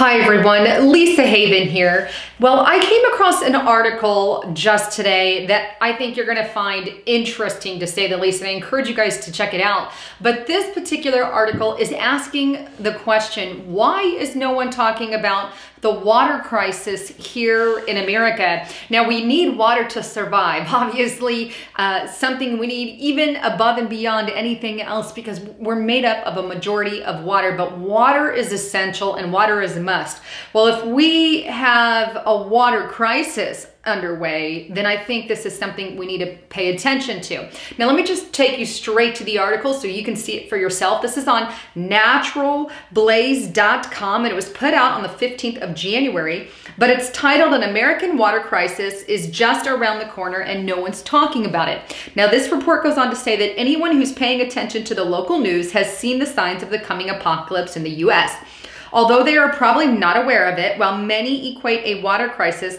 Hi everyone, Lisa Haven here. Well, I came across an article just today that I think you're gonna find interesting, to say the least, and I encourage you guys to check it out. But this particular article is asking the question, why is no one talking about the water crisis here in America? Now, we need water to survive. Obviously, something we need even above and beyond anything else, because we're made up of a majority of water, but water is essential and water is a must. Well, if we have a water crisis underway, then I think this is something we need to pay attention to. Now, let me just take you straight to the article so you can see it for yourself. This is on naturalblaze.com, and it was put out on the 15th of January, but it's titled "An American Water Crisis is Just Around the Corner and No One's Talking About It." Now, this report goes on to say that anyone who's paying attention to the local news has seen the signs of the coming apocalypse in the US. Although they are probably not aware of it, while many equate a water crisis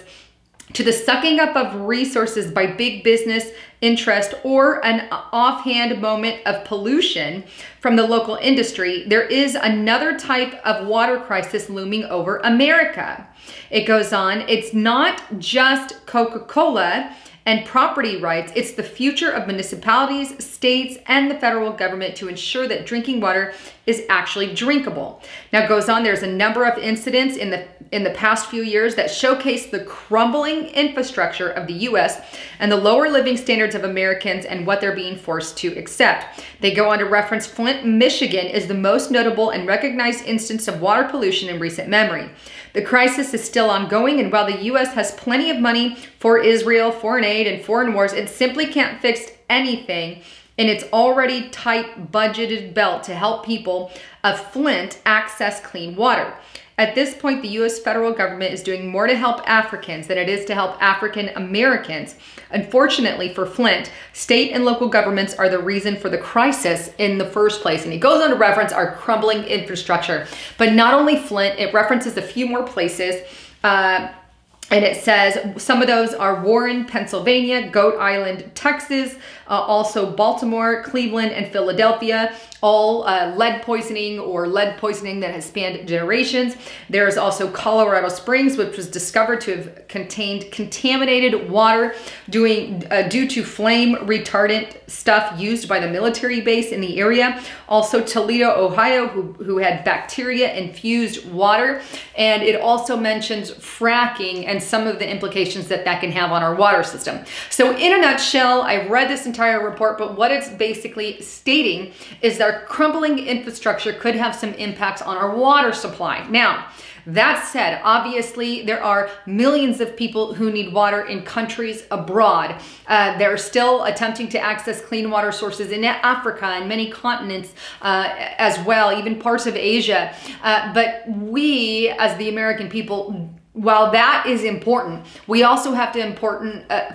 to the sucking up of resources by big business interest or an offhand moment of pollution from the local industry, there is another type of water crisis looming over America. It goes on, it's not just Coca-Cola and property rights, it's the future of municipalities, states, and the federal government to ensure that drinking water is actually drinkable. Now, it goes on, there's a number of incidents in the past few years that showcase the crumbling infrastructure of the US and the lower living standards of Americans and what they're being forced to accept. They go on to reference Flint, Michigan is the most notable and recognized instance of water pollution in recent memory. The crisis is still ongoing, and while the US has plenty of money for Israel, foreign aid, and foreign wars, it simply can't fix anything in its already tight budgeted belt to help people of Flint access clean water. At this point, the US federal government is doing more to help Africans than it is to help African Americans. Unfortunately for Flint, state and local governments are the reason for the crisis in the first place. And it goes on to reference our crumbling infrastructure. But not only Flint, it references a few more places. And it says some of those are Warren, Pennsylvania, Goat Island, Texas, also Baltimore, Cleveland, and Philadelphia, all lead poisoning that has spanned generations. There's also Colorado Springs, which was discovered to have contained contaminated water due to flame retardant stuff used by the military base in the area. Also Toledo, Ohio, who had bacteria infused water. And it also mentions fracking and some of the implications that can have on our water system. So in a nutshell, I read this entire report, but what it's basically stating is that our crumbling infrastructure could have some impacts on our water supply. Now, that said, obviously there are millions of people who need water in countries abroad. They're still attempting to access clean water sources in Africa and many continents as well, even parts of Asia. But we, as the American people, while that is important, we also have to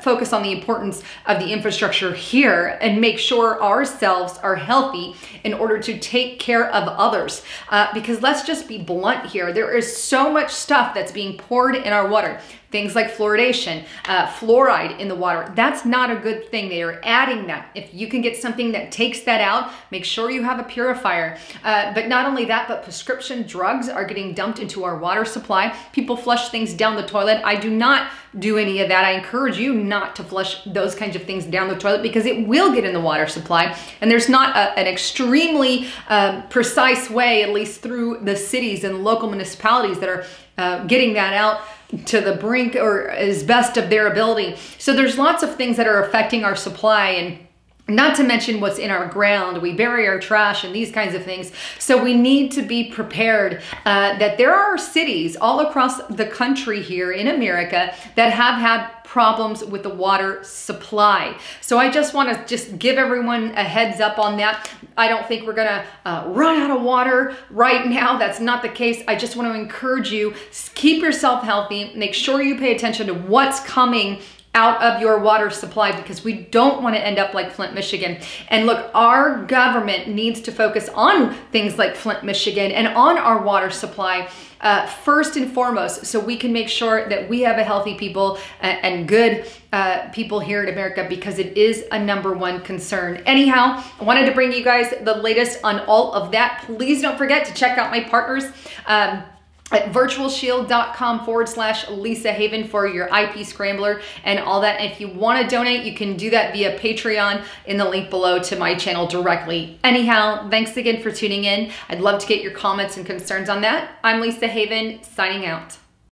focus on the importance of the infrastructure here and make sure ourselves are healthy in order to take care of others. Because let's just be blunt here, there is so much stuff that's being poured in our water. Things like fluoridation, fluoride in the water. That's not a good thing. They are adding that. If you can get something that takes that out, make sure you have a purifier. But not only that, but prescription drugs are getting dumped into our water supply. People flush things down the toilet. I do not do any of that. I encourage you not to flush those kinds of things down the toilet, because it will get in the water supply. And there's not an extremely precise way, at least through the cities and local municipalities, that are getting that out to the brink or as best of their ability. So there's lots of things that are affecting our supply, and not to mention what's in our ground. We bury our trash and these kinds of things. So we need to be prepared that there are cities all across the country here in America that have had problems with the water supply. So I just want to give everyone a heads up on that. I don't think we're gonna run out of water right now. That's not the case. I just want to encourage you, keep yourself healthy, make sure you pay attention to what's coming out of your water supply, because we don't want to end up like Flint, Michigan. And look, our government needs to focus on things like Flint, Michigan and on our water supply first and foremost, so we can make sure that we have a healthy people and good people here in America, because it is a #1 concern. Anyhow, I wanted to bring you guys the latest on all of that. Please don't forget to check out my partners. at virtualshield.com/Lisa Haven for your IP scrambler and all that. And if you want to donate, you can do that via Patreon in the link below to my channel directly. Anyhow, thanks again for tuning in. I'd love to get your comments and concerns on that. I'm Lisa Haven, signing out.